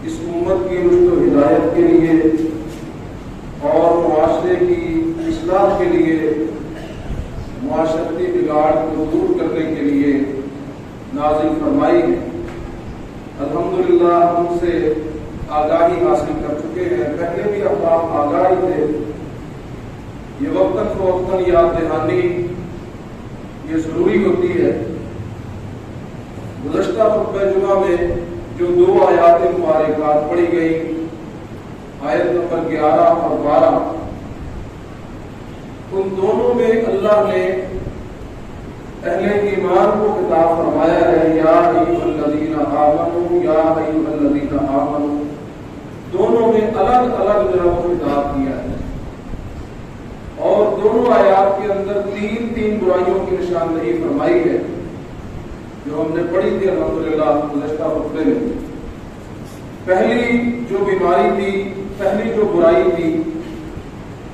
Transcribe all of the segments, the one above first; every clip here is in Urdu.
اس امت کی رشد و ہدایت کے لیے اور معاشرے کی اصلاح کے لیے، معاشرتی بگاڑ کو دور کرنے کے لیے نازل فرمائی ہے۔ الحمدللہ ہم سے آگاہی حاصل کر چکے ہیں، پہلے بھی احباب آگاہی تھے۔ یہ وقتاً فوقتاً یاد دہانی یہ ضروری ہوتی ہے۔ گزشتہ خطبہ جمعہ میں جو 2 آیات مبارکات پڑھی گئی، آیت نمبر 11 اور 12، ان دونوں میں اللہ نے اہل ایمان کو خطاب فرمایا ہے، یا ایھا الذین آمنوا، یا ایھا الذین آمنوا۔ دونوں میں الگ الگ جو ہے وہ خطاب کیا ہے، اور دونوں آیات کے اندر تین برائیوں کی نشاندہی فرمائی ہے جو ہم نے پڑھی تھی الحمدللہ گزشتہ خطبے میں۔ پہلی جو بیماری تھی، پہلی جو برائی تھی،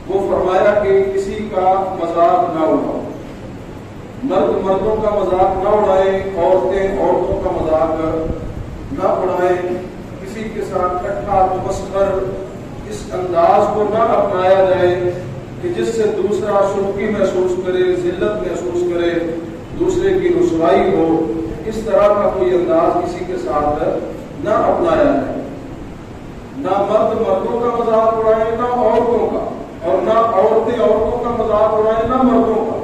وہ فرمایا کہ کسی کا مذاق نہ اڑاؤ، مرد مردوں کا مذاق نہ اڑائیں، عورتیں عورتوں کا مذاق نہ اڑائیں، کسی کے ساتھ ٹھٹھا تمسخر اس انداز کو نہ اپنایا جائے کہ جس سے دوسرا سرخی محسوس کرے، ذلت محسوس کرے، دوسرے کی رسوائی ہو۔ اس طرح کا کوئی انداز کسی کے ساتھ نہ اپنایا جائے، نہ مرد مردوں کا مذاق اڑائیں نہ عورتوں کا، اور نہ عورتیں عورتوں کا مذاق اڑائیں نہ مردوں کا۔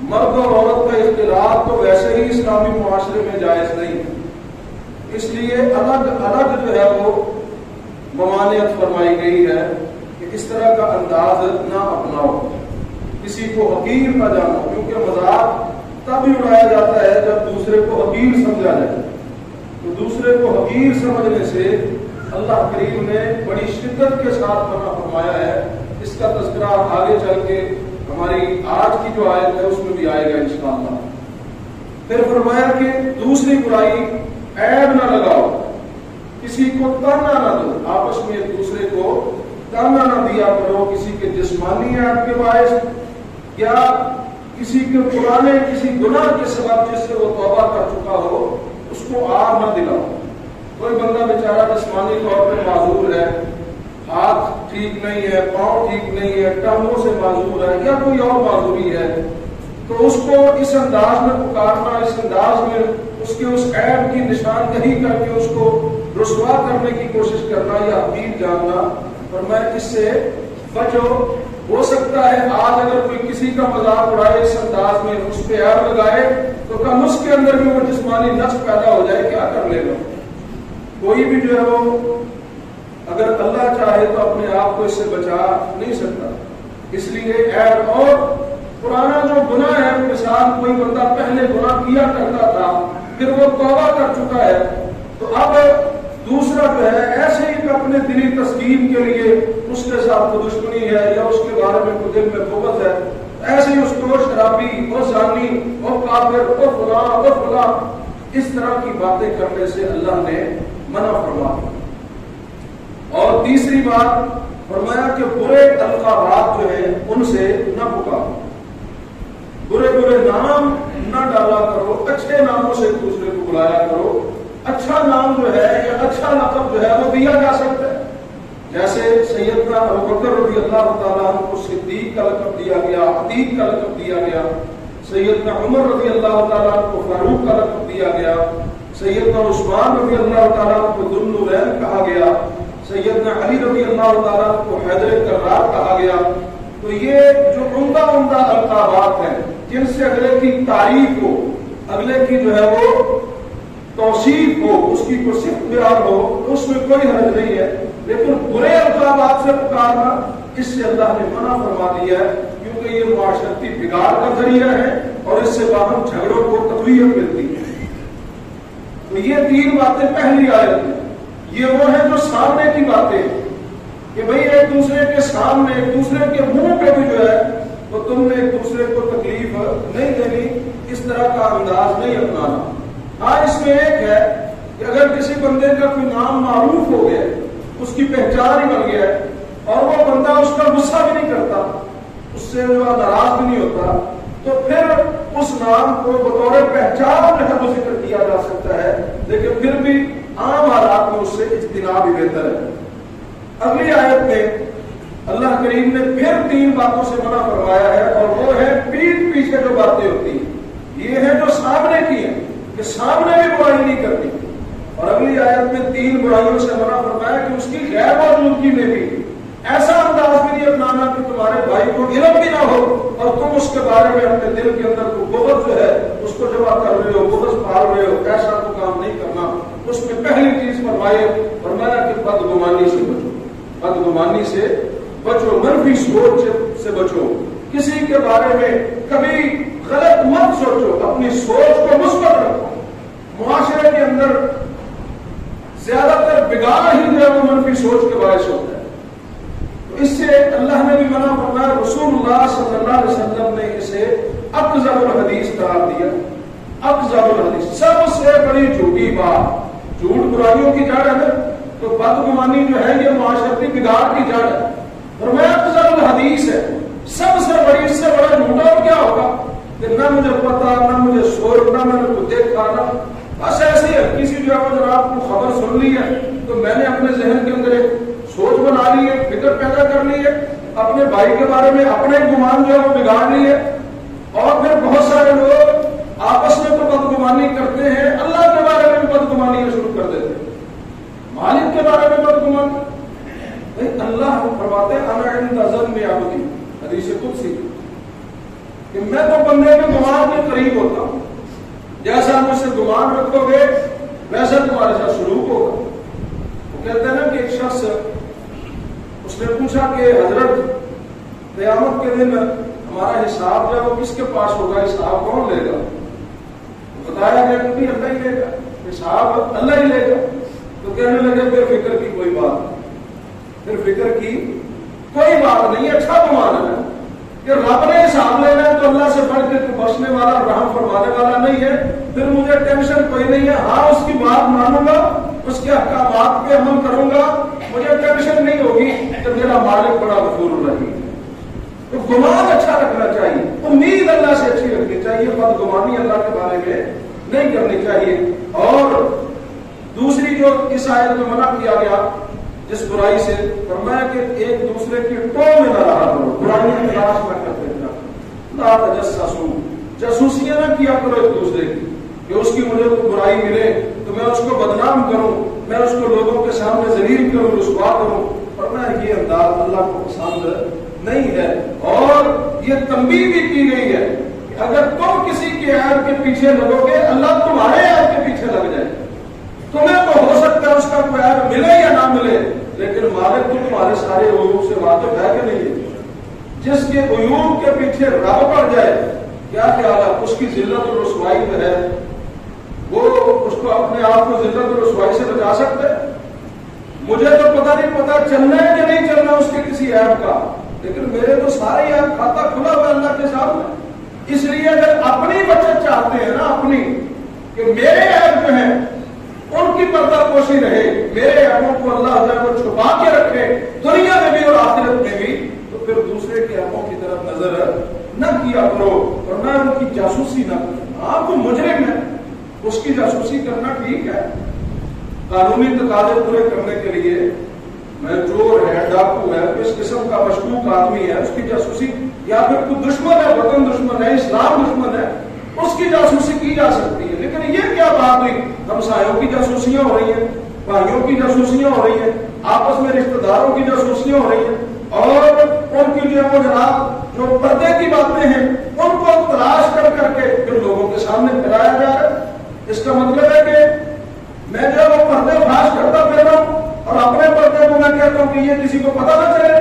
مرد اور عورت کا اختلاط تو ویسے ہی اسلامی معاشرے میں جائز نہیں، اس لیے الگ الگ جو ہے وہ ممانعت فرمائی گئی ہے کہ اس طرح کا انداز نہ اپناؤ، کسی کو حقیر نہ جانو، کیونکہ مذاق تب ہی اڑایا جاتا ہے جب دوسرے کو حقیر سمجھا جائے۔ تو دوسرے کو حقیر سمجھنے سے اللہ کریم نے بڑی شدت کے ساتھ منع فرمایا ہے۔ اس کا تذکرہ آگے چل کے ہماری آج کی جو آیت ہے اس میں بھی آئے گا انشاءاللہ۔ پھر فرمایا کہ دوسری برائی، عیب نہ لگاؤ، کسی کو تانا نہ دو، آپس میں ایک دوسرے کو تانا نہ دیا کرو، کسی کے جسمانی عیب کے باعث یا کسی کے پرانے کسی گناہ کے سبب جس سے وہ توبہ کر چکا ہو اس کو آر نہ دلاؤ۔ کوئی بندہ بیچارہ جسمانی طور پہ معذور ہے، ہاتھ ٹھیک نہیں ہے، پاؤں ٹھیک نہیں ہے، ٹانگوں سے معذور ہے یا کوئی اور معذوری ہے، تو اس کو اس انداز میں پکارنا، اس انداز میں اس کے اس عیب کی نشاندہی کر کے اس کو رسوا کرنے کی کوشش کرنا یا حقیر جاننا، اور میں اس سے بچو۔ ہو سکتا ہے آج اگر کوئی کسی کا مذاق اڑائے اس انداز میں، اس پہ عیب لگائے، تو کل اس کے اندر بھی وہ جسمانی نقص پیدا ہو جائے، کیا کر لے گا؟ کوئی بھی جو ہے وہ اگر اللہ چاہے تو اپنے آپ کو اس سے بچا نہیں سکتا۔ اس لیے عیب اور پرانا جو گناہ ہے، مثال کوئی بندہ پہلے گناہ کیا کرتا تھا پھر وہ توبہ کر چکا ہے، تو اب دوسرا جو ہے ایسے ہی اپنے دلی تسکین کے لیے اس کے ساتھ کوئی دشمنی ہے یا اس کے بارے میں کوئی دل میں بغض ہے، ایسے ہی اس کو شرابی اور زانی اور کافر اور فلاں اور فلاں اس طرح کی باتیں کرنے سے اللہ نے منع فرمایا۔ اور تیسری بات فرمایا کہ برے القابات جو ہیں ان سے نہ پکارو، برے برے نام نہ ڈالا کرو، اچھے ناموں سے دوسرے کو بلایا کرو۔ اچھا نام جو ہے یا اچھا لقب جو ہے وہ دیا جا سکتا ہے، جیسے سیدنا ابوبکر رضی اللہ تعالیٰ عنہ کو صدیق کا لقب دیا گیا، عتیق کا لقب دیا گیا، سیدنا عمر رضی اللہ تعالیٰ عنہ کو فاروق کا لقب دیا گیا، سیدنا عثمان رضی اللہ تعالیٰ عنہ کو ذو النورین کہا گیا، سیدنا علی رضی اللہ تعالیٰ عنہ کو حیدر کرار کہا گیا۔ تو یہ جو عمدہ القابات ہیں جن سے اگلے کی تعریف ہو، اگلے کی جو ہے وہ توصیف ہو، اس کی کوئی صفت بیان ہو، تو اس میں کوئی حرج نہیں ہے، لیکن برے القابات سے پکارنا اس سے اللہ نے منع فرما دیا ہے، کیونکہ یہ معاشرتی بگاڑ کا ذریعہ ہے اور اس سے باہم جھگڑوں کو تقویت ملتی ہے۔ تو یہ 3 باتیں پہلی آیت میں، یہ وہ ہیں جو سامنے کی باتیں کہ بھئی ایک دوسرے کے سامنے، ایک دوسرے کے منہ پہ بھی جو ہے تو تم نے ایک دوسرے کو تکلیف نہیں دینی، اس طرح کا انداز نہیں اپنانا۔ ہاں اس میں ایک ہے کہ اگر کسی بندے کا کوئی نام معروف ہو گیا، اس کی پہچان ہی بن گیا ہے، اور وہ بندہ اس کا غصہ بھی نہیں کرتا، اس سے ناراض بھی نہیں ہوتا، تو پھر اس نام کو بطور پہچان جو ہے وہ ذکر کیا جا سکتا ہے، لیکن پھر بھی عام حالات میں اس سے اجتناب ہی بہتر ہے۔ اگلی آیت میں اللہ کریم نے پھر 3 باتوں سے منع فرمایا ہے، اور وہ ہے پیٹھ پیچھے جو باتیں ہوتی ہیں، یہ ہے جو سامنے کی ہیں کہ سامنے بھی برائی نہیں کرنی، اور اگلی آیت میں 3 برائیوں سے منع فرمایا کہ اس کی غیر موجودگی میں بھی ایسا انداز بھی نہیں اپنانا کہ تمہارے بھائی کو علم بھی نہ ہو اور تم اس کے بارے میں اپنے دل کے اندر کو بغض جو ہے اس کو جمع کر رہے ہو، بغض پال رہے ہو، ایسا تو کام نہیں کرنا۔ اس میں پہلی چیز فرمایا کہ بدگمانی سے بچو، بدگمانی سے بچو، منفی سوچ سے بچو، کسی کے بارے میں کبھی غلط مت سوچو، اپنی سوچ کو مثبت رکھو۔ معاشرے کے اندر زیادہ تر بگاڑ ہی جو ہے وہ منفی سوچ کے باعث ہوتا ہے، تو اس سے اللہ نے بھی منع فرمایا، رسول اللہ صلی اللہ علیہ وسلم نے اسے اکذب الحدیث قرار دیا۔ اکذب الحدیث سب سے بڑی جھوٹی بات، جھوٹ برائیوں کی جڑ ہے، تو بدگمانی جو ہے یہ معاشرتی بگاڑ کی جڑ ہے، فرمایا اکذب الحدیث ہے، سب سے بڑی، اس سے بڑا جھوٹا اور کیا ہوگا کہ نہ مجھے پتا، نہ مجھے سوچ، نہ میں نے کچھ دیکھا، نہ بس ایسے ہی کسی جو ہے جناب کو خبر سن لی ہے تو میں نے اپنے ذہن کے اندر ایک سوچ بنا لی ہے، فکر پیدا کر لی ہے، اپنے بھائی کے بارے میں اپنے گمان جو ہے وہ بگاڑ لی ہے، اور پھر بہت سارے لوگ آپس میں تو بدگمانی کرتے ہیں، اللہ کے بارے میں بھی بدگمانی شروع کر دیتے ہیں، مالک کے بارے میں بدگمانی۔ اللہ فرماتے ہیں انا عند ظن عبدی، حدیث قدسی کہ میں تو بندے کے گمان کے قریب ہوتا ہوں، جیسا مجھ سے گمان رکھو گے ویسا تمہارے ساتھ سلوک ہوگا۔ وہ کہتے ہیں نا کہ ایک شخص اس نے پوچھا کہ حضرت قیامت کے دن ہمارا حساب جو ہے وہ کس کے پاس ہوگا، حساب کون لے گا؟ بتایا گیا کہ اللہ ہی لے گا، حساب اللہ ہی لے گا۔ تو کہنے لگے پھر فکر کی کوئی بات نہیں، پھر فکر کی کوئی بات نہیں، اچھا گمان ہے کہ رب نے حساب لینا ہے تو اللہ سے بڑھ کے بخشنے والا، رحم فرمانے والا نہیں ہے، پھر مجھے ٹینشن کوئی نہیں ہے، ہاں اس کی بات مانوں گا، اس کے احکامات پہ عمل کروں گا، مجھے ٹینشن نہیں ہوگی کہ میرا مالک بڑا غفور رحیم ہے۔ تو گمان اچھا رکھنا چاہیے، امید اللہ سے اچھی رکھنی چاہیے، بدگمانی اللہ کے بارے میں نہیں کرنی چاہیے۔ اور دوسری جو اس آیت میں منع کیا گیا جس برائی سے، فرمایا کہ ایک دوسرے کی ٹو میں نہ رہا کرو، برائیاں تلاش نہ کرتے رہنا، لا تجسسوا، جاسوسیاں نہ کیا کرو ایک دوسرے کی کہ اس کی مجھے کوئی برائی ملے تو میں اس کو بدنام کروں، میں اس کو لوگوں کے سامنے ذلیل کروں، رسوا کروں، فرمایا یہ انداز اللہ کو پسند نہیں ہے۔ اور یہ تنبیہ بھی کی گئی ہے کہ اگر تم کسی کے عیب کے پیچھے لگو گے اللہ تمہارے عیب کے پیچھے لگ جائے، تمہیں تو ہو سکتا ہے اس کا کوئی عیب ملے یا نہ ملے، لیکن مالک تو تمہارے سارے عیوب سے واقف ہے کہ نہیں ہے؟ جس کے عیوب کے پیچھے رب پڑ جائے کیا خیال ہے اس کی ذلت اور رسوائی میں ہے، وہ اس کو اپنے آپ کو ذلت اور رسوائی سے بچا سکتے؟ مجھے تو پتہ نہیں پتا چلنا ہے کہ نہیں چلنا اس کے کسی عیب کا، لیکن میرے تو سارے عیب کھاتا کھلا ہوا اللہ کے سامنے۔ اس لیے اگر اپنی بچت چاہتے ہیں نا، اپنی کہ میرے عیب جو ہیں ان کی پردہ پوشی رہے، میرے عیبوں کو اللہ جو ہے وہ چھپا کے رکھے دنیا میں بھی اور آخرت میں بھی، تو پھر دوسرے کے عیبوں کی طرف نظر نہ کیا کرو اور نہ ان کی جاسوسی نہ کرو۔ آپ کو مجرم ہے، اس کی جاسوسی کرنا ٹھیک ہے، قانونی تقاضے پورے کرنے کے لیے، میں چور ہے، ڈاکو ہے، اس قسم کا مشکوک آدمی ہے، اس کی جاسوسی، یا پھر کوئی دشمن ہے، وطن دشمن ہے، اسلام دشمن ہے، اس کی جاسوسی کی جا سکتی ہے۔ لیکن یہ کیا بات ہوئی، ہمسایوں کی جاسوسیاں ہو رہی ہیں، بھائیوں کی جاسوسیاں ہو رہی ہیں، آپس میں رشتہ داروں کی جاسوسیاں ہو رہی ہیں، اور ان کی جو ہے وہ جناب جو پردے کی باتیں ہیں ان کو تلاش کر کر کے پھر لوگوں کے سامنے پھیلایا جا رہا ہے۔ اس کا مطلب ہے کہ میں جو ہے وہ پردے فاش کرتا پھر رہا ہوں اور اپنے پردے کو میں کہتا ہوں کہ یہ کسی کو پتہ نہ چلے،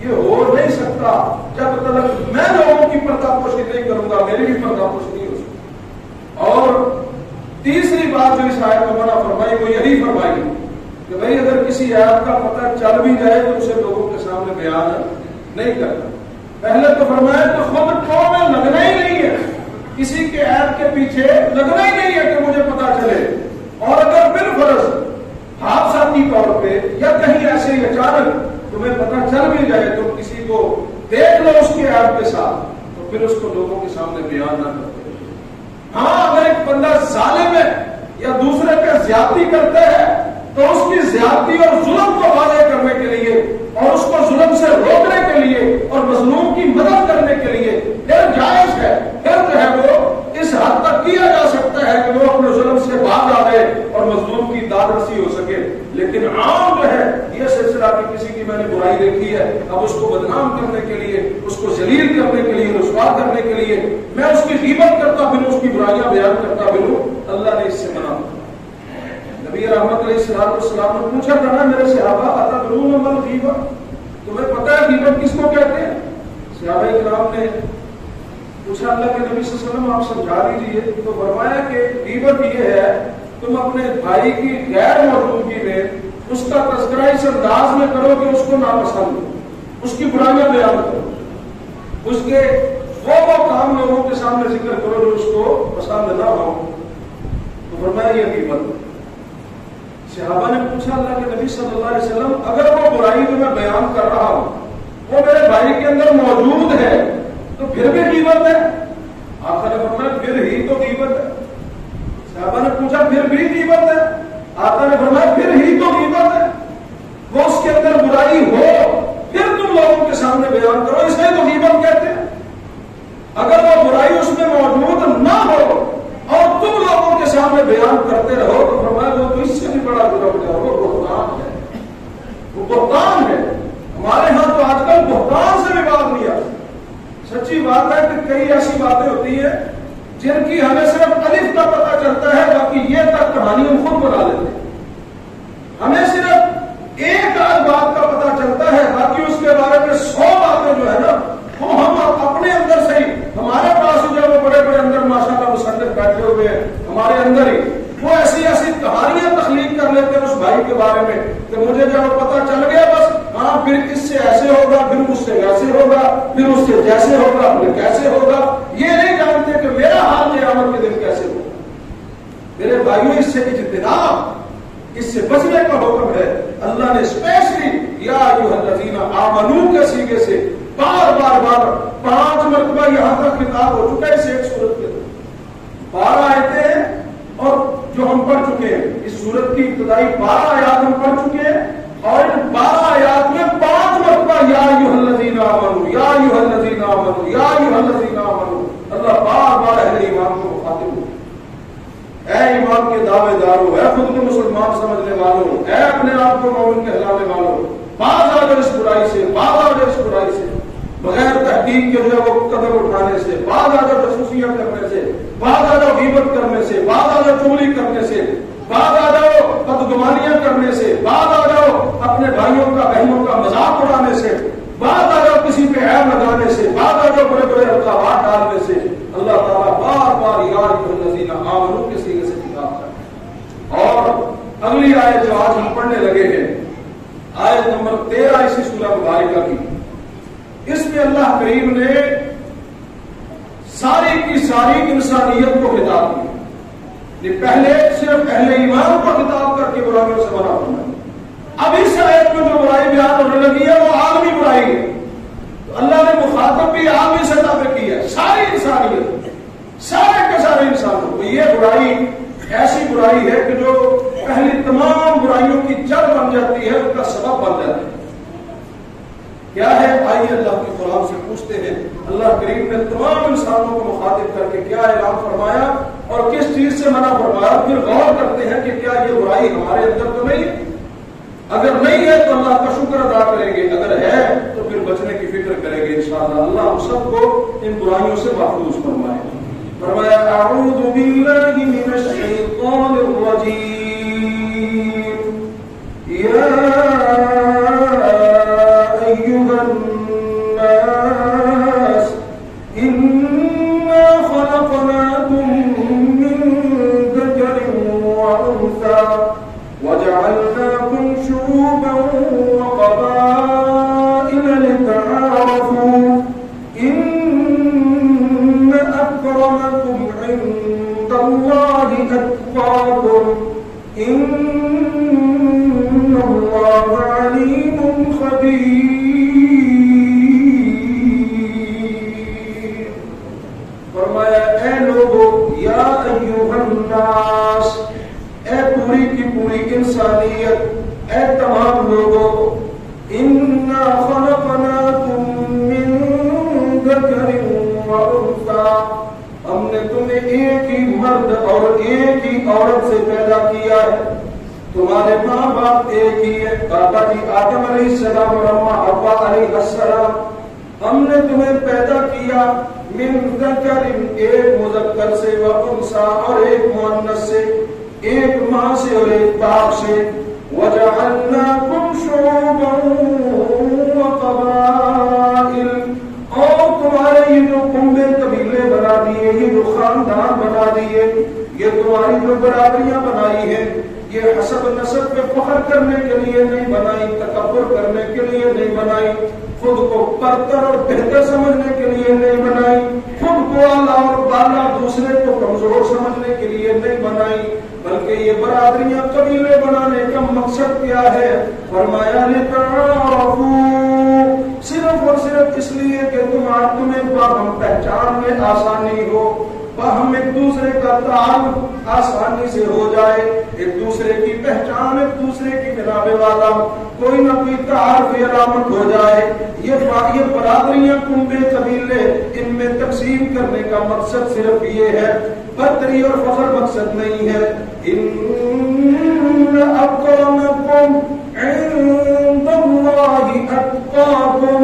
یہ ہو نہیں سکتا جب تک میں لوگوں کی پردہ پوشی نہیں کروں گا، میری بھی پردہ پوشی نہیں ہو سکتی۔ اور تیسری بات جو اس آیت میں منع فرمائی وہ یہی فرمائی کہ بھئی اگر کسی عیب کا پتہ چل بھی جائے تو اسے لوگوں کے سامنے بیان نہیں کرنا۔ پہلے تو فرمایا کہ خود ٹو میں لگنا ہی نہیں ہے، کسی کے عیب کے پیچھے لگنا ہی نہیں ہے کہ مجھے پتہ چلے، اور اگر بالفرض حادثاتی طور پہ یا کہیں ایسے ہی اچانک تمہیں پتہ چل بھی جائے تو کسی کو دیکھ لو اس کے عیب کے ساتھ تو پھر اس کو لوگوں کے سامنے بیان نہ کرتے۔ ہاں اگر ایک بندہ ظالم ہے یا دوسرے پہ زیادتی کرتا ہے کسی کی میں نے برائی دیکھی ہے، اب اس کو بدنام کرنے کے لیے، اس کو ذلیل کرنے کے لیے، رسوا کرنے کے لیے میں اس کی غیبت کرتا پھروں، اس کی برائیاں بیان کرتا پھروں، اللہ نے اس سے منع کیا۔ نبی رحمت علیہ السلام نے پوچھا تھا نا میرے صحابہ اتدرون ما الغیبۃ، تمہیں پتہ ہے غیبت کس کو کہتے ہیں؟ صحابہ کرام نے پوچھا اللہ کے نبی صلی اللہ علیہ وسلم آپ سمجھا دیجیے، تو فرمایا کہ غیبت یہ ہے تم اپنے بھائی کی غیر موجودگی میں اس کا تذکرہ اس انداز میں کرو کہ اس کو ناپسند ہو، اس کی برائیاں بیان کرو، اس کے وہ کام لوگوں کے سامنے ذکر کرو جو اس کو پسند نہ ہو، تو فرمایا یہ غیبت۔ صحابہ نے پوچھا اللہ کے نبی صلی اللہ علیہ وسلم اگر وہ برائی جو میں بیان کر رہا ہوں وہ میرے بھائی کے اندر موجود ہے تو پھر بھی غیبت ہے؟ آقا نے فرمایا پھر ہی تو غیبت ہے۔ صحابہ نے پوچھا پھر بھی غیبت ہے؟ آقا نے فرمایا پھر ہی تو غیبت ہے، وہ اس کے اندر برائی ہو پھر تم لوگوں کے سامنے بیان کرو، اس لیے تو غیبت کہتے ہیں۔ اگر وہ برائی اس میں موجود نہ ہو اور تم لوگوں کے سامنے بیان کرتے رہو تو فرمایا وہ تو اس سے بھی بڑا جرم ہے، وہ بہتان ہے، وہ بہتان ہے۔ ہمارے ہاں تو آج کل بہتان سے بھی بات نہیں آتی۔ سچی بات ہے کہ کئی ایسی باتیں ہوتی ہیں جن کی ہمیں صرف الف کا پتہ چلتا ہے، باقی یہ تک کہانی ہم خود بنا لیتے ہیں۔ ہمیں صرف ایک آدھ بات کا پتہ چلتا ہے، باقی اس کے بارے میں 100 باتیں جو ہے نا وہ ہم اپنے اندر سے ہی، ہمارے پاس جو وہ بڑے بڑے اندر ماشاءاللہ مصنف بیٹھے ہوئے ہیں ہمارے اندر ہی، وہ ایسی ایسی کہانیاں تخلیق کر لیتے ہیں اس بھائی کے بارے میں کہ مجھے جب پتہ چل گیا بس ہاں پھر اس سے ایسے ہوگا، پھر اس سے ویسے ہوگا، پھر اس سے جیسے ہوگا، پھر کیسے ہوگا، یہ نہیں جانتے کہ میرا حال قیامت کے دن کیسے ہوگا۔ میرے بھائیوں اس سے اجتناب، اس سے بچنے کا حکم ہے۔ اللہ نے اسپیشلی یا ایھا الذین آمنو کے سیغے سے بار 5 مرتبہ یہاں تک خطاب ہو چکا ہے اس ایک سورت کے اندر۔ 12 آیتیں ہیں اور جو ہم پڑھ چکے ہیں، اس سورت کی ابتدائی 12 آیات ہم پڑھ چکے ہیں اور ان 12 آیات میں 5 مرتبہ یا ایھا الذین آمنو، یا ایھا الذین آمنو، یا ایھا الذین آمنو، اللہ بار اہل ایمان کو مخاطب ہو، اے ایمان کے دعوے دارو، اے خود کو مسلمان سمجھنے والوں، اے اپنے آپ کو مومن کہلانے والوں، باز آ جاؤ اس برائی سے، باز آ جاؤ اس برائی سے، بغیر تحقیق کے جو ہے وہ قدم اٹھانے سے، باز آ جاؤ جاسوسیاں کرنے سے، باز آ جاؤ غیبت کرنے سے، باز آ جاؤ چغلی کرنے سے، باز آ جاؤ بدگمانیاں کرنے سے، باز آ جاؤ اپنے بھائیوں کا بہنوں کا مذاق اڑانے سے، باز آ جاؤ کسی پہ عیب لگانے سے، باز آ جاؤ بڑے بڑے القابات ڈالنے سے۔ اللہ تعالیٰ بار یا ایھا الذین آمنو کے سیغے سے خطاب کرتا ہے۔ اور اگلی آیت جو آج ہم پڑھنے لگے ہیں، آیت نمبر 13 اسی سورہ مبارکہ کی، اس میں اللہ کریم نے ساری کی ساری انسانیت کو خطاب کیا۔ یہ پہلے صرف اہل ایمان کو خطاب کر کے برائیوں سے منع فرمایا، اب اس آیت میں جو برائی بیان ہونے لگی ہے وہ عالمی برائی ہے۔ تو اللہ نے مخاطب بھی عالمی سطح پہ کی ہے، ساری انسانیت، سارے کے سارے انسانوں کو۔ یہ برائی ایسی برائی ہے کہ جو پہلی تمام برائیوں کی جڑ بن جاتی ہے، اس کا سبب بن جاتی ہے۔ کیا ہے؟ آئیے اللہ کے قرآن سے پوچھتے ہیں، اللہ کریم نے تمام انسانوں کو مخاطب کر کے کیا اعلان فرمایا اور کس چیز سے منع فرمایا، پھر غور کرتے ہیں کہ کیا یہ برائی ہمارے اندر تو نہیں ہے؟ اگر نہیں ہے تو اللہ کا شکر ادا کریں گے، اگر ہے تو پھر بچنے کی فکر کریں گے انشاءاللہ۔ اللہ ہم سب کو ان برائیوں سے محفوظ فرمائے۔ فرمایا اعوذ باللہ من الشیطان الرجیم، یا ایھا الناس انا خلقناکم من ذکر وانثی وجعلناکم شعوبا وقبائل لتعارفوا ان اکرمکم عند اللہ اتقاکم ان اللہ علیم خبیر۔ فرمایا اے لوگو، یا ایھا الناس، اے پوری کی پوری انسانیت، اے تمام لوگوں، انا خلقناکم من ذکر وانثی، ہم نے تمہیں ایک ہی مرد اور ایک ہی عورت سے پیدا کیا ہے۔ تمہارے ماں باپ باپ ایک ہی ہے، بابا جی آدم علیہ السلام اور اماں حوا علیہ السلام. ہم نے تمہیں پیدا کیا من ذکر، ایک مذکر سے، و انثی، اور ایک مؤنث سے، ایک ماں سے اور ایک باپ سے. وجعلناکم شعوبا وقبائل، اور تمہارے یہ جو کنبے قبیلے بنا دیے، یہ جو خاندان بنا دیے، یہ تمہاری جو برادریاں بنائی ہیں، یہ حسب نسب پہ فخر کرنے کے لیے نہیں بنائی، تکبر کرنے کے لیے نہیں بنائی، خود کو برتر اور بہتر سمجھنے کے لیے نہیں بنائی، خود کو اعلیٰ اور بالا دوسرے کو کمزور سمجھنے کے لیے نہیں بنائی، بلکہ یہ برادریاں قبیلے بنانے کا مقصد کیا ہے؟ فرمایا لتعارفوا، صرف اور صرف اس لیے کہ تمہیں باہم پہچان میں آسانی ہو، باہم ایک دوسرے کا تعارف آسانی سے ہو جائے، ایک دوسرے کی پہچان، ایک دوسرے کی جناب والا کوئی نہ کوئی تعارف علامت ہو جائے. یہ برادریاں، کنبے، قبیلے، ان میں تقسیم کرنے کا مقصد صرف یہ ہے، برتری اور فخر مقصد نہیں ہے. ان اکرمکم عند اللہ اتقاکم،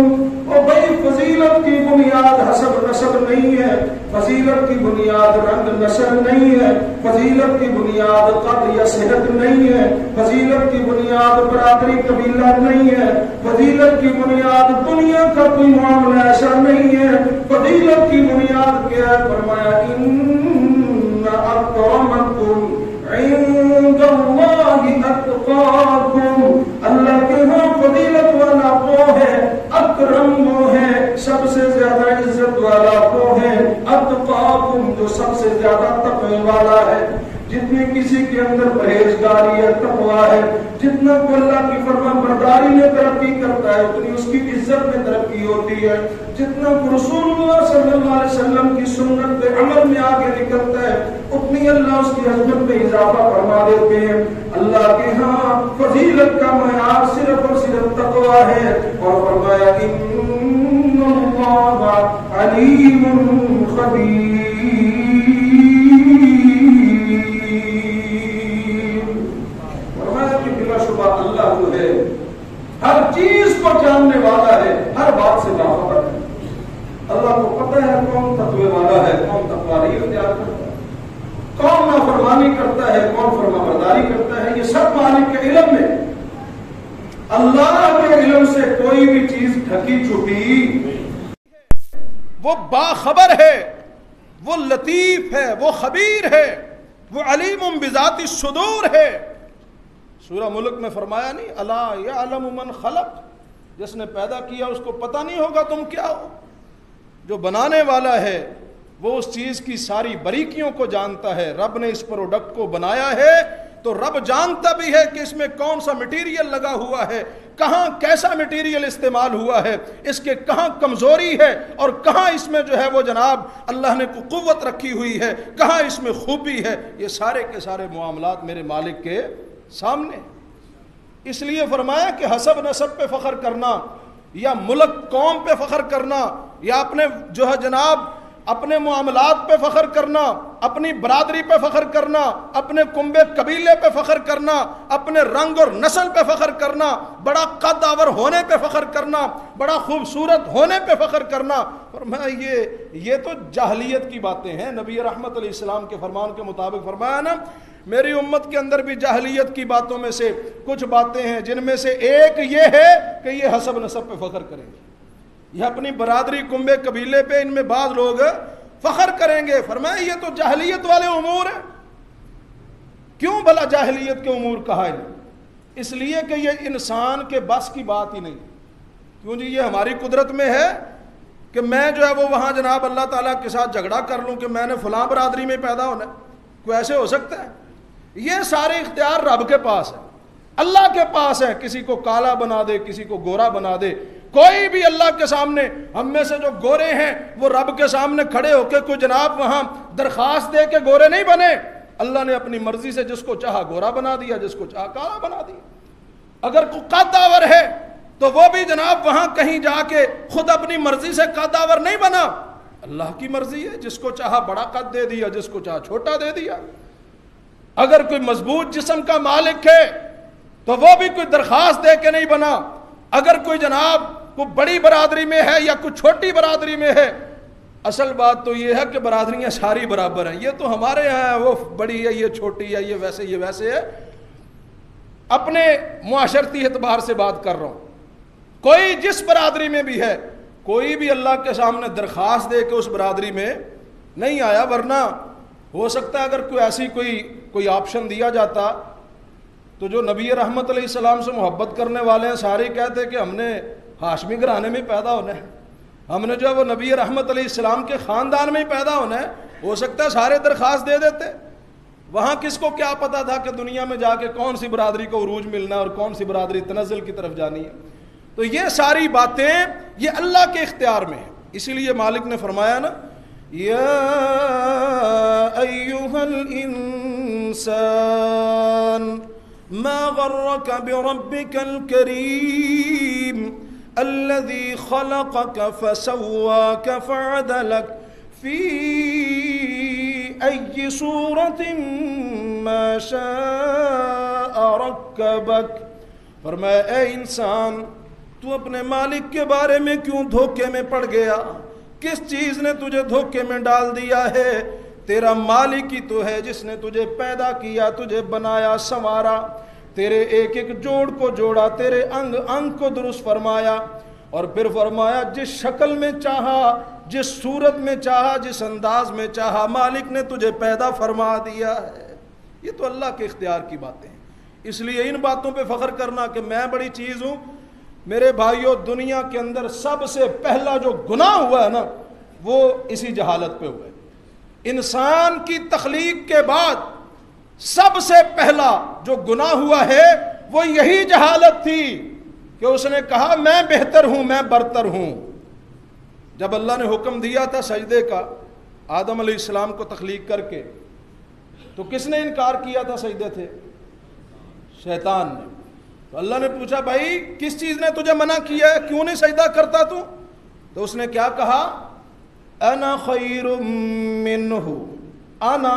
اور بھائی فضیلت کی بنیاد حسب نسب نہیں ہے، فضیلت کی بنیاد رنگ نسل نہیں ہے، فضیلت کی بنیاد قد یا صحت نہیں ہے، فضیلت کی بنیاد برادری قبیلہ نہیں ہے، فضیلت کی بنیاد دنیا کا کوئی معاملہ ایسا نہیں ہے. فضیلت کی بنیاد کیا ہے؟ فرمایا ان اکرمکم عند اللہ اتقاکم، اللہ کے ہاں فضیلت والا وہ ہے، اکرم وہ ہے، سب سے زیادہ عزت والا وہ ہے، اتقاکم جو سب سے زیادہ تقوی والا ہے. جتنی کسی کے اندر پرہیزگاری ہے، تقوی ہے، جتنا کو اللہ کی فرمان برداری میں ترقی کرتا ہے، اتنی اس کی عزت میں ترقی ہوتی ہے. جتنا کو رسول اللہ صلی اللہ علیہ وسلم کی سنت پہ عمل میں آگے نکلتا ہے، اتنی اللہ اس کی عظمت میں اضافہ فرما دیتے ہیں. اللہ کے ہاں فضیلت کا معیار صرف اور صرف تقوی ہے. اور فرمایا ان اللہ علیم خبیر، اللہ جو ہے ہر چیز کو جاننے والا ہے، ہر بات سے باخبر ہے. اللہ کو پتہ ہے کون تقوی والا ہے، کون تقوی نہیں اختیار کرتا ہے، کون نافرمانی کرتا ہے، کون فرما برداری کرتا ہے. یہ سب مالک کے علم میں، اللہ کے علم سے کوئی بھی چیز ڈھکی چھپی، وہ باخبر ہے، وہ لطیف ہے، وہ خبیر ہے، وہ علیم بذات الصدور ہے. سورہ ملک میں فرمایا نہیں، الا یعلم من خلق، جس نے پیدا کیا اس کو پتہ نہیں ہوگا تم کیا ہو. جو بنانے والا ہے وہ اس چیز کی ساری باریکیوں کو جانتا ہے. رب نے اس پروڈکٹ کو بنایا ہے تو رب جانتا بھی ہے کہ اس میں کون سا مٹیریل لگا ہوا ہے، کہاں کیسا مٹیریل استعمال ہوا ہے، اس کے کہاں کمزوری ہے اور کہاں اس میں جو ہے وہ جناب اللہ نے قوت رکھی ہوئی ہے، کہاں اس میں خوبی ہے. یہ سارے کے سارے معاملات میرے مالک کے سامنے. اس لیے فرمایا کہ حسب نسب پہ فخر کرنا، یا ملک قوم پہ فخر کرنا، یا اپنے جو ہے جناب اپنے معاملات پہ فخر کرنا، اپنی برادری پہ فخر کرنا، اپنے کنبے قبیلے پہ فخر کرنا، اپنے رنگ اور نسل پہ فخر کرنا، بڑا قد آور ہونے پہ فخر کرنا، بڑا خوبصورت ہونے پہ فخر کرنا. فرمایا یہ تو جاہلیت کی باتیں ہیں. نبی رحمت علیہ السلام کے فرمان کے مطابق فرمایا نا، میری امت کے اندر بھی جاہلیت کی باتوں میں سے کچھ باتیں ہیں، جن میں سے ایک یہ ہے کہ یہ حسب نسب پہ فخر کریں گے، یہ اپنی برادری کنبے قبیلے پہ ان میں بعض لوگ فخر کریں گے. فرمایا یہ تو جاہلیت والے امور ہیں. کیوں بھلا جاہلیت کے امور کہا ہے؟ اس لیے کہ یہ انسان کے بس کی بات ہی نہیں. کیوں جی؟ یہ ہماری قدرت میں ہے کہ میں جو ہے وہ وہاں جناب اللہ تعالیٰ کے ساتھ جھگڑا کر لوں کہ میں نے فلاں برادری میں پیدا ہونا ہے. کوئی ایسے ہو سکتا ہے؟ یہ سارے اختیار رب کے پاس ہے، اللہ کے پاس ہے. کسی کو کالا بنا دے، کسی کو گورا بنا دے. کوئی بھی اللہ کے سامنے، ہم میں سے جو گورے ہیں وہ رب کے سامنے کھڑے ہو کے کوئی جناب وہاں درخواست دے کے گورے نہیں بنے. اللہ نے اپنی مرضی سے جس کو چاہا گورا بنا دیا، جس کو چاہا کالا بنا دیا. اگر کوئی قد آور ہے تو وہ بھی جناب وہاں کہیں جا کے خود اپنی مرضی سے قد آور نہیں بنا. اللہ کی مرضی ہے، جس کو چاہا بڑا قد دے دیا، جس کو چاہا چھوٹا دے دیا. اگر کوئی مضبوط جسم کا مالک ہے تو وہ بھی کوئی درخواست دے کے نہیں بنا. اگر کوئی جناب کوئی بڑی برادری میں ہے یا کوئی چھوٹی برادری میں ہے، اصل بات تو یہ ہے کہ برادریاں ساری برابر ہیں. یہ تو ہمارے یہاں وہ بڑی ہے، یہ چھوٹی ہے، یہ ویسے ہے. اپنے معاشرتی اعتبار سے بات کر رہا ہوں. کوئی جس برادری میں بھی ہے، کوئی بھی اللہ کے سامنے درخواست دے کے اس برادری میں نہیں آیا. ورنہ ہو سکتا ہے اگر کوئی ایسی کوئی آپشن دیا جاتا تو جو نبی رحمت علیہ السلام سے محبت کرنے والے ہیں سارے کہتے کہ ہم نے ہاشمی گھرانے میں پیدا ہونا ہے، ہم نے جو ہے وہ نبی رحمت علیہ السلام کے خاندان میں ہی پیدا ہونا ہے. ہو سکتا ہے سارے درخواست دے دیتے. وہاں کس کو کیا پتا تھا کہ دنیا میں جا کے کون سی برادری کو عروج ملنا ہے اور کون سی برادری تنزل کی طرف جانی ہے. تو یہ ساری باتیں یہ اللہ کے اختیار میں ہیں. اسی لیے مالک نے فرمایا نا، یا ایھا الانسان ما غرک بربک الکریم الذی خلقک فسواک فعدلک فی ای صورت ما شاء رکبک. فرمایا اے انسان، تو اپنے مالک کے بارے میں کیوں دھوکے میں پڑ گیا؟ کس چیز نے تجھے دھوکے میں ڈال دیا ہے؟ تیرا مالک ہی تو ہے جس نے تجھے پیدا کیا، تجھے بنایا، سنوارا، تیرے ایک ایک جوڑ کو جوڑا، تیرے انگ انگ کو درست فرمایا، اور پھر فرمایا جس شکل میں چاہا، جس صورت میں چاہا، جس انداز میں چاہا مالک نے تجھے پیدا فرما دیا ہے. یہ تو اللہ کے اختیار کی باتیں ہیں. اس لیے ان باتوں پہ فخر کرنا کہ میں بڑی چیز ہوں، میرے بھائیوں دنیا کے اندر سب سے پہلا جو گناہ ہوا ہے نا وہ اسی جہالت پہ ہوا ہے. انسان کی تخلیق کے بعد سب سے پہلا جو گناہ ہوا ہے وہ یہی جہالت تھی کہ اس نے کہا میں بہتر ہوں، میں برتر ہوں. جب اللہ نے حکم دیا تھا سجدے کا آدم علیہ السلام کو تخلیق کر کے، تو کس نے انکار کیا تھا سجدے تھے؟ شیطان نے. تو اللہ نے پوچھا بھائی کس چیز نے تجھے منع کیا ہے، کیوں نہیں سجدہ کرتا تو؟ تو اس نے کیا کہا؟ انا خیر منہ، انا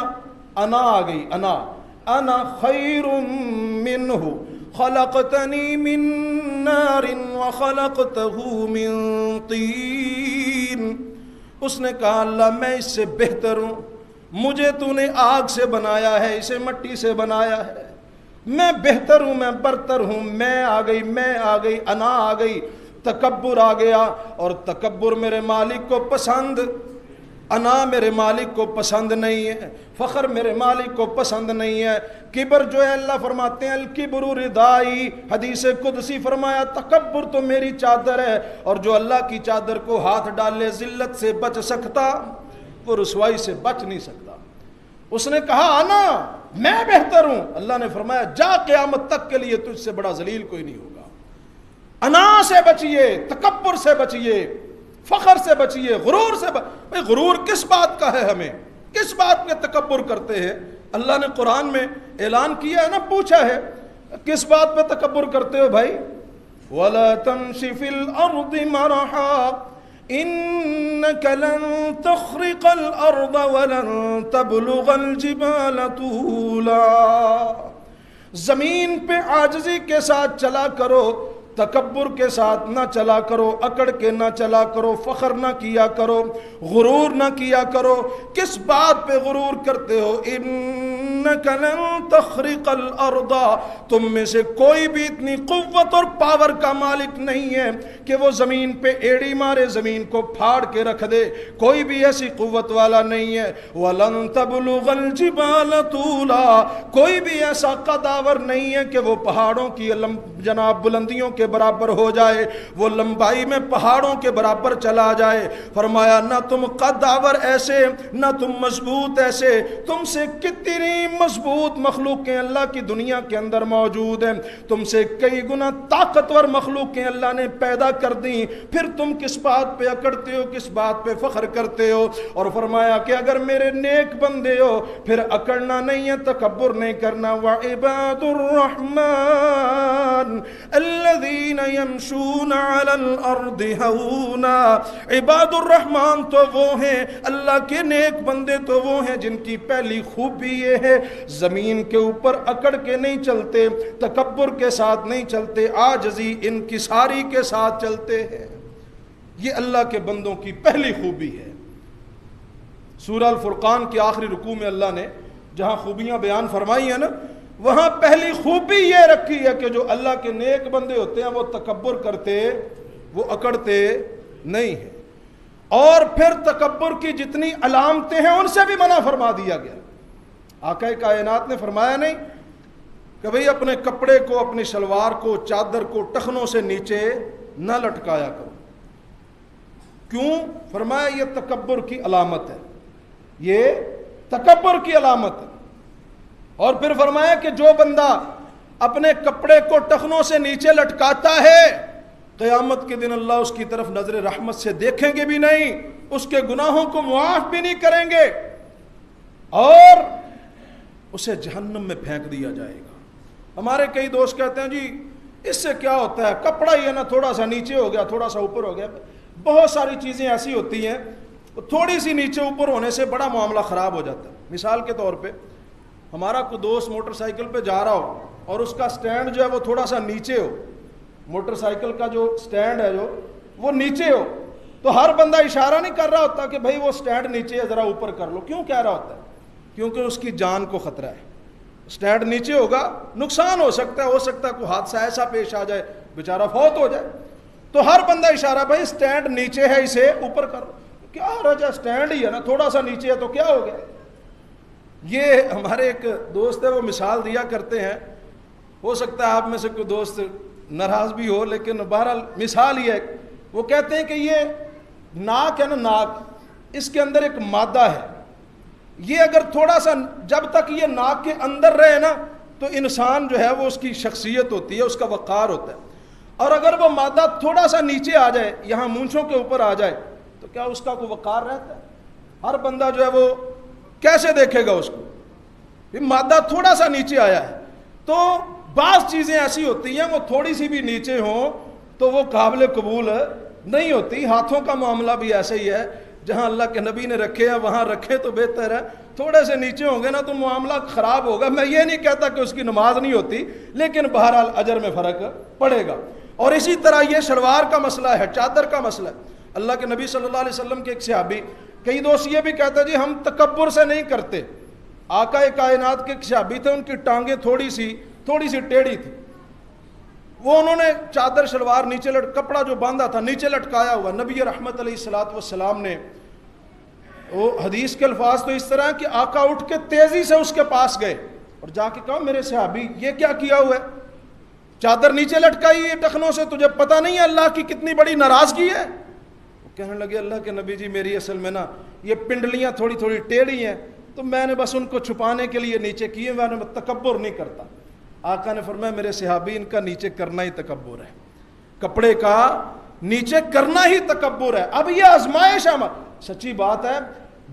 آ گئی، انا خیر منہ خلقتنی من نار وخلقتہ من طین. اس نے کہا اللہ میں اس سے بہتر ہوں، مجھے تو نے آگ سے بنایا ہے، اسے مٹی سے بنایا ہے، میں بہتر ہوں، میں برتر ہوں. میں آ گئی، انا آ گئی، تکبر آ گیا، اور تکبر میرے مالک کو پسند، انا میرے مالک کو پسند نہیں ہے، فخر میرے مالک کو پسند نہیں ہے. کبر جو ہے اللہ فرماتے ہیں الکبر ردائی، حدیث قدسی فرمایا تکبر تو میری چادر ہے، اور جو اللہ کی چادر کو ہاتھ ڈالے ذلت سے بچ سکتا وہ رسوائی سے بچ نہیں سکتا. اس نے کہا انا میں بہتر ہوں. اللہ نے فرمایا جا قیامت تک کے لیے تجھ سے بڑا ذلیل کوئی نہیں ہوگا. انا سے بچیے، تکبر سے بچیے، فخر سے بچیے، غرور سے بھئی غرور کس بات کا ہے؟ ہمیں کس بات میں تکبر کرتے ہیں؟ اللہ نے قرآن میں اعلان کیا ہے نا، پوچھا ہے کس بات پہ تکبر کرتے ہو بھائی؟ وَلَا تَمْشِ فِي الْأَرْضِ مَرَحًا إِنَّكَ لَن تَخْرِقَ الْأَرْضَ وَلَن تَبْلُغَ الْجِبَالَ طُولًا. زمین پہ عاجزی کے ساتھ چلا کرو، تکبر کے ساتھ نہ چلا کرو، اکڑ کے نہ چلا کرو، فخر نہ کیا کرو، غرور نہ کیا کرو. کس بات پہ غرور کرتے ہو؟ انک لن تخرق الارض، تم میں سے کوئی بھی اتنی قوت اور پاور کا مالک نہیں ہے کہ وہ زمین پہ ایڑی مارے، زمین کو پھاڑ کے رکھ دے. کوئی بھی ایسی قوت والا نہیں ہے. ولن تبلغ الجبال طولا، کوئی بھی ایسا قداور نہیں ہے کہ وہ پہاڑوں کی جناب بلندیوں کے برابر ہو جائے، وہ لمبائی میں پہاڑوں کے برابر چلا جائے. فرمایا نہ تم قداور ایسے، نہ تم مضبوط ایسے، تم سے کتنی مضبوط مخلوقیں اللہ کی دنیا کے اندر موجود ہیں، تم سے کئی گنا طاقتور مخلوقیں اللہ نے پیدا کر دی، پھر تم کس بات پہ اکڑتے ہو، کس بات پہ فخر کرتے ہو؟ اور فرمایا کہ اگر میرے نیک بندے ہو پھر اکڑنا نہیں ہے، تکبر نہیں کرنا. وعباد الرحمن الذین یمشون علی الارض ہونا، عباد الرحمن تو وہ ہیں، اللہ کے نیک بندے تو وہ ہیں جن کی پہلی خوبی یہ ہے زمین کے اوپر اکڑ کے نہیں چلتے، تکبر کے ساتھ نہیں چلتے، عاجزی انکساری کے ساتھ چلتے ہیں۔ یہ اللہ کے بندوں کی پہلی خوبی ہے۔ سورہ الفرقان کی آخری رکوع میں اللہ نے جہاں خوبیاں بیان فرمائی ہیں نا، وہاں پہلی خوبی یہ رکھی ہے کہ جو اللہ کے نیک بندے ہوتے ہیں وہ تکبر کرتے، وہ اکڑتے نہیں ہیں۔ اور پھر تکبر کی جتنی علامتیں ہیں ان سے بھی منع فرما دیا گیا۔ آقا کائنات نے فرمایا نہیں کہ بھئی اپنے کپڑے کو، اپنی شلوار کو، چادر کو ٹخنوں سے نیچے نہ لٹکایا کرو۔ کیوں؟ فرمایا یہ تکبر کی علامت ہے، یہ تکبر کی علامت ہے۔ اور پھر فرمایا کہ جو بندہ اپنے کپڑے کو ٹخنوں سے نیچے لٹکاتا ہے، قیامت کے دن اللہ اس کی طرف نظر رحمت سے دیکھیں گے بھی نہیں، اس کے گناہوں کو معاف بھی نہیں کریں گے، اور اسے جہنم میں پھینک دیا جائے گا۔ ہمارے کئی دوست کہتے ہیں جی اس سے کیا ہوتا ہے، کپڑا ہی ہے نا، تھوڑا سا نیچے ہو گیا، تھوڑا سا اوپر ہو گیا۔ بہت ساری چیزیں ایسی ہوتی ہیں تھوڑی سی نیچے اوپر ہونے سے بڑا معاملہ خراب ہو جاتا ہے۔ مثال کے طور پہ ہمارا کوئی دوست موٹر سائیکل پہ جا رہا ہو اور اس کا سٹینڈ جو ہے وہ تھوڑا سا نیچے ہو، موٹر سائیکل کا جو سٹینڈ ہے جو وہ نیچے ہو، تو ہر بندہ اشارہ نہیں کر رہا ہوتا کہ بھائی وہ سٹینڈ نیچے ہے ذرا اوپر کر لو۔ کیوں کہہ رہا ہوتا ہے؟ کیونکہ اس کی جان کو خطرہ ہے۔ سٹینڈ نیچے ہوگا نقصان ہو سکتا ہے کوئی حادثہ ایسا پیش آ جائے بیچارہ فوت ہو جائے، تو ہر بندہ اشارہ بھائی سٹینڈ نیچے ہے اسے اوپر کرو۔ کیا حرج ہے، سٹینڈ ہی ہے نا، تھوڑا سا نیچے ہے تو کیا ہو گیا۔ یہ ہمارے ایک دوست ہے وہ مثال دیا کرتے ہیں، ہو سکتا ہے آپ میں سے کوئی دوست ناراض بھی ہو، لیکن بہرحال مثال یہ ہے، وہ کہتے ہیں کہ یہ ناک ہے نا، ناک، اس کے اندر ایک مادہ ہے، یہ اگر تھوڑا سا جب تک یہ ناک کے اندر رہے نا تو انسان جو ہے وہ اس کی شخصیت ہوتی ہے، اس کا وقار ہوتا ہے، اور اگر وہ مادہ تھوڑا سا نیچے آ جائے، یہاں مونچھوں کے اوپر آ جائے، تو کیا اس کا کوئی وقار رہتا ہے؟ ہر بندہ جو ہے وہ کیسے دیکھے گا اس کو؟ یہ مادہ تھوڑا سا نیچے آیا ہے۔ تو بعض چیزیں ایسی ہوتی ہیں وہ تھوڑی سی بھی نیچے ہوں تو وہ قابل قبول نہیں ہوتی۔ ہاتھوں کا معاملہ بھی ایسا ہی ہے، جہاں اللہ کے نبی نے رکھے ہیں وہاں رکھے تو بہتر ہے، تھوڑے سے نیچے ہوں گے نا تو معاملہ خراب ہوگا۔ میں یہ نہیں کہتا کہ اس کی نماز نہیں ہوتی، لیکن بہرحال اجر میں فرق پڑے گا۔ اور اسی طرح یہ شلوار کا مسئلہ ہے، چادر کا مسئلہ ہے۔ اللہ کے نبی صلی اللہ علیہ وسلم کے ایک صحابی، کئی دوست یہ بھی کہتے ہیں جی ہم تکبر سے نہیں کرتے۔ آقا کائنات کے ایک صحابی تھے، ان کی ٹانگیں تھوڑی سی ٹیڑھی تھی، وہ انہوں نے چادر شلوار نیچے کپڑا جو باندھا تھا نیچے لٹکایا ہوا۔ نبی رحمت علیہ الصلوۃ والسلام نے، وہ حدیث کے الفاظ تو اس طرح ہیں کہ آقا اٹھ کے تیزی سے اس کے پاس گئے اور جا کے کہا میرے صحابی یہ کیا کیا ہوا ہے، چادر نیچے لٹکائی ہے ٹخنوں سے، تجھے پتہ نہیں ہے اللہ کی کتنی بڑی ناراضگی ہے؟ وہ کہنے لگے اللہ کے نبی جی میری اصل میں نا یہ پنڈلیاں تھوڑی ٹیڑھی ہیں تو میں نے بس ان کو چھپانے کے لیے نیچے کیے، میں تکبر نہیں کرتا۔ آقا نے فرمایا میرے صحابی ان کا نیچے کرنا ہی تکبر ہے، کپڑے کا نیچے کرنا ہی تکبر ہے۔ اب یہ آزمائش ہے، سچی بات ہے،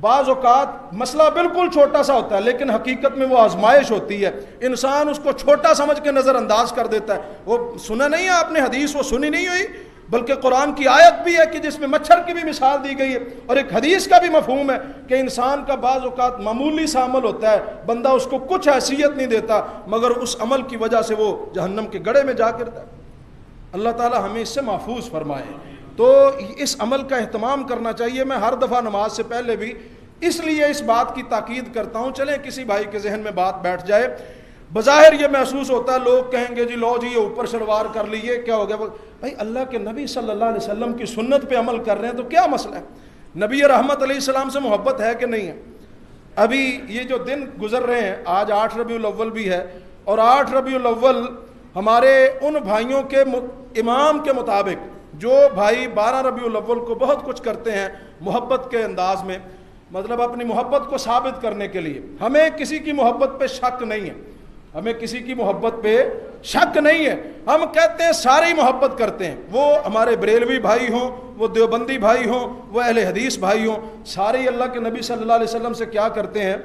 بعض اوقات مسئلہ بالکل چھوٹا سا ہوتا ہے لیکن حقیقت میں وہ آزمائش ہوتی ہے، انسان اس کو چھوٹا سمجھ کے نظر انداز کر دیتا ہے۔ وہ سنا نہیں ہے آپ نے حدیث، وہ سنی نہیں ہوئی، بلکہ قرآن کی آیت بھی ہے کہ جس میں مچھر کی بھی مثال دی گئی ہے، اور ایک حدیث کا بھی مفہوم ہے کہ انسان کا بعض اوقات معمولی سا عمل ہوتا ہے، بندہ اس کو کچھ حیثیت نہیں دیتا مگر اس عمل کی وجہ سے وہ جہنم کے گڑھے میں جا گرتا ہے۔ اللہ تعالی ہمیں اس سے محفوظ فرمائے۔ تو اس عمل کا اہتمام کرنا چاہیے۔ میں ہر دفعہ نماز سے پہلے بھی اس لیے اس بات کی تاکید کرتا ہوں، چلیں کسی بھائی کے ذہن میں بات بیٹھ جائے، بظاہر یہ محسوس ہوتا ہے لوگ کہیں گے جی لو جی یہ اوپر شلوار کر لیے کیا ہو گیا، بھائی اللہ کے نبی صلی اللہ علیہ وسلم کی سنت پہ عمل کر رہے ہیں تو کیا مسئلہ ہے؟ نبی رحمت علیہ السلام سے محبت ہے کہ نہیں ہے؟ ابھی یہ جو دن گزر رہے ہیں، آج 8 ربیع الاول بھی ہے، اور 8 ربیع الاول ہمارے ان بھائیوں کے امام کے مطابق جو بھائی 12 ربیع الاول کو بہت کچھ کرتے ہیں محبت کے انداز میں، مطلب اپنی محبت کو ثابت کرنے کے لیے، ہمیں کسی کی محبت پہ شک نہیں ہے، ہمیں کسی کی محبت پہ شک نہیں ہے، ہم کہتے ہیں سارے ہی محبت کرتے ہیں، وہ ہمارے بریلوی بھائی ہوں، وہ دیوبندی بھائی ہوں، وہ اہل حدیث بھائی ہوں، سارے ہی اللہ کے نبی صلی اللہ علیہ وسلم سے کیا کرتے ہیں؟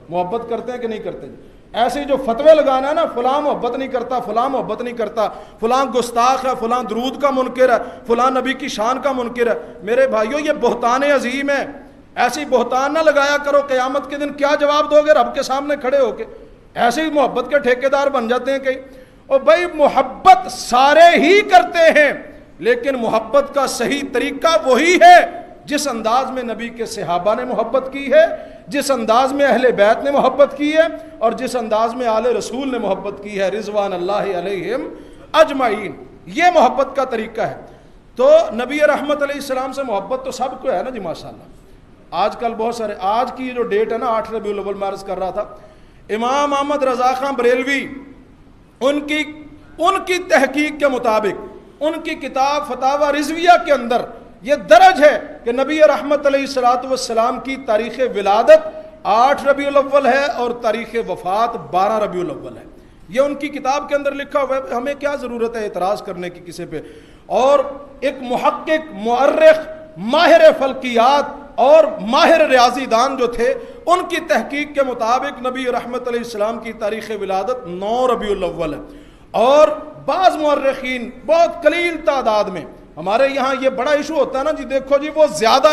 محبت کرتے ہیں کہ نہیں کرتے؟ ایسے جو فتوے لگانا ہے نا، فلاں محبت نہیں کرتا، فلاں محبت نہیں کرتا، فلاں گستاخ ہے، فلاں درود کا منکر ہے، فلاں نبی کی شان کا منکر ہے، میرے بھائیوں یہ بہتان عظیم ہے، ایسی بہتان نہ لگایا کرو، قیامت کے دن کیا جواب دو گے رب کے سامنے کھڑے ہو کے؟ ایسے ہی محبت کے ٹھیکیدار بن جاتے ہیں کئی. اور بھائی محبت سارے ہی کرتے ہیں، لیکن محبت کا صحیح طریقہ وہی ہے جس انداز میں نبی کے صحابہ نے محبت کی ہے، جس انداز میں اہل بیت نے محبت کی ہے، اور جس انداز میں آل رسول نے محبت کی ہے رضوان اللہ علیہم اجمعین. یہ محبت کا طریقہ ہے. تو نبی رحمت علیہ السلام سے محبت تو سب کو ہے نا جی ماشاءاللہ. آج کل بہت سارے، آج کی جو ڈیٹ ہے نا 8 ربیع الاول میں عرض کر رہا تھا، امام احمد رضا خان بریلوی ان کی تحقیق کے مطابق ان کی کتاب فتاوی رضویہ کے اندر یہ درج ہے کہ نبی رحمت علیہ السلام کی تاریخ ولادت 8 ربیع الاول ہے اور تاریخ وفات 12 ربیع الاول ہے. یہ ان کی کتاب کے اندر لکھا ہوا ہے. ہمیں کیا ضرورت ہے اعتراض کرنے کی کسی پہ. اور ایک محقق، مؤرخ، ماہر فلکیات اور ماہر ریاضی دان جو تھے، ان کی تحقیق کے مطابق نبی رحمت علیہ السلام کی تاریخ ولادت 9 ربیع الاول ہے. اور بعض مؤرخین بہت قلیل تعداد میں، ہمارے یہاں یہ بڑا ایشو ہوتا ہے نا جی، دیکھو جی وہ زیادہ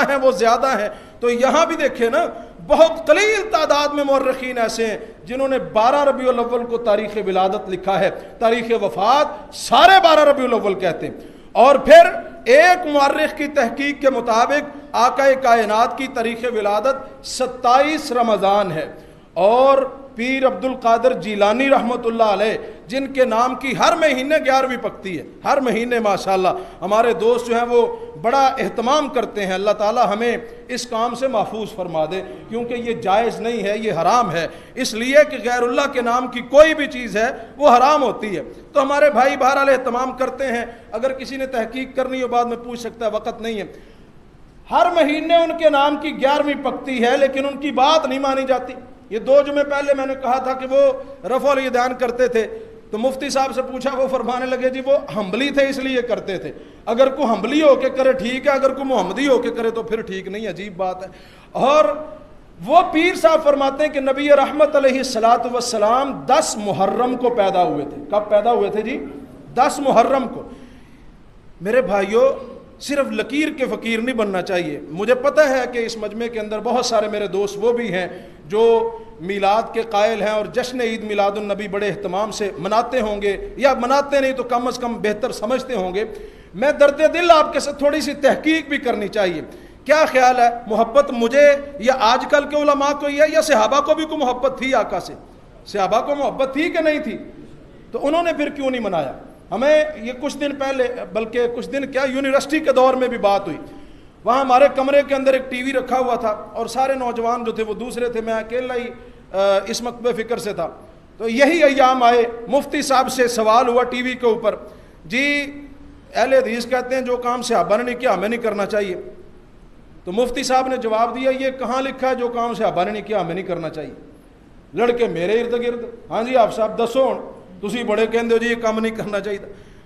ہیں، تو یہاں بھی دیکھیں نا بہت قلیل تعداد میں مؤرخین ایسے ہیں جنہوں نے 12 ربیع الاول کو تاریخ ولادت لکھا ہے، تاریخ وفات سارے 12 ربیع الاول کہتے ہیں. اور پھر ایک مؤرخ کی تحقیق کے مطابق آقا کائنات کی تاریخ ولادت 27 رمضان ہے. اور پیر عبد القادر جیلانی رحمت اللہ علیہ، جن کے نام کی ہر مہینے 11ویں پکتی ہے، ہر مہینے ماشاءاللہ ہمارے دوست جو ہیں وہ بڑا اہتمام کرتے ہیں. اللہ تعالی ہمیں اس کام سے محفوظ فرما دے، کیونکہ یہ جائز نہیں ہے، یہ حرام ہے. اس لیے کہ غیر اللہ کے نام کی کوئی بھی چیز ہے وہ حرام ہوتی ہے. تو ہمارے بھائی بہرحال اہتمام کرتے ہیں. اگر کسی نے تحقیق کرنی ہو بعد میں پوچھ سکتا ہے، وقت نہیں ہے. ہر مہینے ان کے نام کی 11ویں پکتی ہے، لیکن ان کی بات نہیں مانی جاتی. یہ 2 جمعے پہلے میں نے کہا تھا کہ وہ رفع الیدین کرتے تھے، تو مفتی صاحب سے پوچھا، وہ فرمانے لگے جی وہ حنبلی تھے اس لیے کرتے تھے. اگر کوئی حنبلی ہو کے کرے ٹھیک ہے، اگر کوئی محمدی ہو کے کرے تو پھر ٹھیک نہیں. عجیب بات ہے. اور وہ پیر صاحب فرماتے ہیں کہ نبی رحمت علیہ السلام 10 محرم کو پیدا ہوئے تھے. کب پیدا ہوئے تھے جی؟ 10 محرم کو. میرے بھائیوں، صرف لکیر کے فقیر نہیں بننا چاہیے. مجھے پتہ ہے کہ اس مجمع کے اندر بہت سارے میرے دوست وہ بھی ہیں جو میلاد کے قائل ہیں اور جشن عید میلاد النبی بڑے اہتمام سے مناتے ہوں گے، یا مناتے نہیں تو کم از کم بہتر سمجھتے ہوں گے. میں درد دل آپ کے ساتھ تھوڑی سی تحقیق بھی کرنی چاہیے. کیا خیال ہے، محبت مجھے یا آج کل کے علماء کو ہی ہے، یا صحابہ کو بھی کوئی محبت تھی آقا سے؟ صحابہ کو محبت تھی کہ نہیں تھی؟ تو انہوں نے پھر کیوں نہیں منایا؟ ہمیں یہ کچھ دن پہلے، بلکہ کچھ دن کیا، یونیورسٹی کے دور میں بھی بات ہوئی. وہاں ہمارے کمرے کے اندر ایک ٹی وی رکھا ہوا تھا اور سارے نوجوان جو تھے وہ دوسرے تھے، میں اکیلا ہی اس مکتب فکر سے تھا. تو یہی ایام آئے، مفتی صاحب سے سوال ہوا ٹی وی کے اوپر، جی اہل حدیث کہتے ہیں جو کام صحابہ نے نہیں کیا ہمیں نہیں کرنا چاہیے. تو مفتی صاحب نے جواب دیا، یہ کہاں لکھا ہے جو کام صحابہ نے نہیں کیا ہمیں نہیں کرنا چاہیے؟ لڑکے میرے ارد گرد، ہاں جی آپ صاحب دسو ہوں تسی بڑے کہندے ہو جی یہ کام نہیں کرنا چاہیے.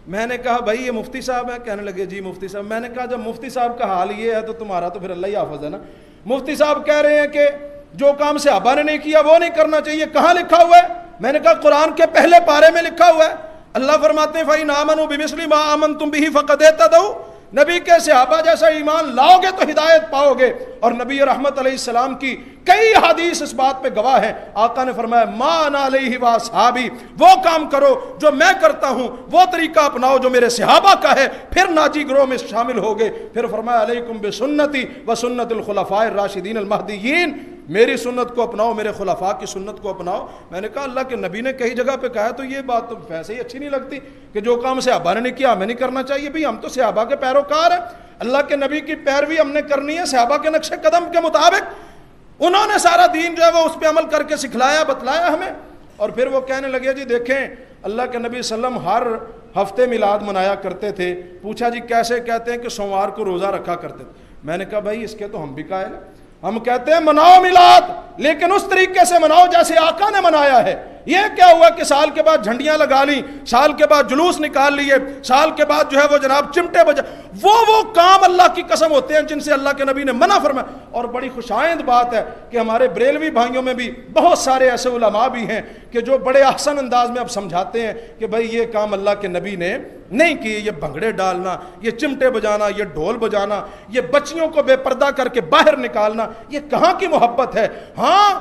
میں نے کہا بھائی یہ مفتی صاحب ہے؟ کہنے لگے جی مفتی صاحب. میں نے کہا جب مفتی صاحب کا حال یہ ہے تو تمہارا تو پھر اللہ ہی حافظ ہے نا. مفتی صاحب کہہ رہے ہیں کہ جو کام صحابہ نے نہیں کیا وہ نہیں کرنا چاہیے. کہاں لکھا ہوا ہے؟ میں نے کہا قرآن کے پہلے پارے میں لکھا ہوا ہے. اللہ فرماتے ہیں فَإِنْ آمَنُوا بِمِثْلِ مَا آمَنْتُمْ بِهِ فَقَدْ اهْتَدَوْا. نبی کے صحابہ جیسا ایمان لاؤ گے تو ہدایت پاؤ گے. اور نبی رحمت علیہ السلام کی کئی حدیث اس بات پہ گواہ ہیں. آقا نے فرمایا ما انا علیہ واصحابی، وہ کام کرو جو میں کرتا ہوں، وہ طریقہ اپناؤ جو میرے صحابہ کا ہے، پھر ناجی گروہ میں شامل ہوگے. پھر فرمایا علیکم بسنتی وسنت الخلفاء الراشدین المہدیین، میری سنت کو اپناؤ، میرے خلفاء کی سنت کو اپناؤ. میں نے کہا اللہ کے نبی نے کئی جگہ پہ کہا تو یہ بات تو ویسے ہی اچھی نہیں لگتی کہ جو کام صحابہ نے نہیں کیا ہمیں نہیں کرنا چاہیے. بھئی ہم تو صحابہ کے پیروکار ہیں، اللہ کے نبی کی پیروی ہم نے کرنی ہے صحابہ کے نقش قدم کے مطابق. انہوں نے سارا دین جو ہے وہ اس پہ عمل کر کے سکھلایا، بتلایا ہمیں. اور پھر وہ کہنے لگے جی دیکھیں اللہ کے نبی صلی اللہ علیہ وسلم ہر ہفتے میلاد منایا کرتے تھے. پوچھا جی کیسے؟ کہتے ہیں کہ سوموار کو روزہ رکھا کرتے تھے. میں نے کہا بھائی اس کے تو ہم بھی قائل ہیں. ہم کہتے ہیں مناؤ میلاد، لیکن اس طریقے سے مناؤ جیسے آقا نے منایا ہے. یہ کیا ہوا کہ سال کے بعد جھنڈیاں لگا لیں، سال کے بعد جلوس نکال لیے، سال کے بعد جو ہے وہ جناب چمٹے بجا، وہ کام اللہ کی قسم ہوتے ہیں جن سے اللہ کے نبی نے منع فرمایا. اور بڑی خوشائند بات ہے کہ ہمارے بریلوی بھائیوں میں بھی بہت سارے ایسے علماء بھی ہیں کہ جو بڑے احسن انداز میں اب سمجھاتے ہیں کہ بھائی یہ کام اللہ کے نبی نے نہیں کیے. یہ بھنگڑے ڈالنا، یہ چمٹے بجانا، یہ ڈھول بجانا، یہ بچیوں کو بے پردہ کر کے باہر نکالنا، یہ کہاں کی محبت ہے؟ ہاں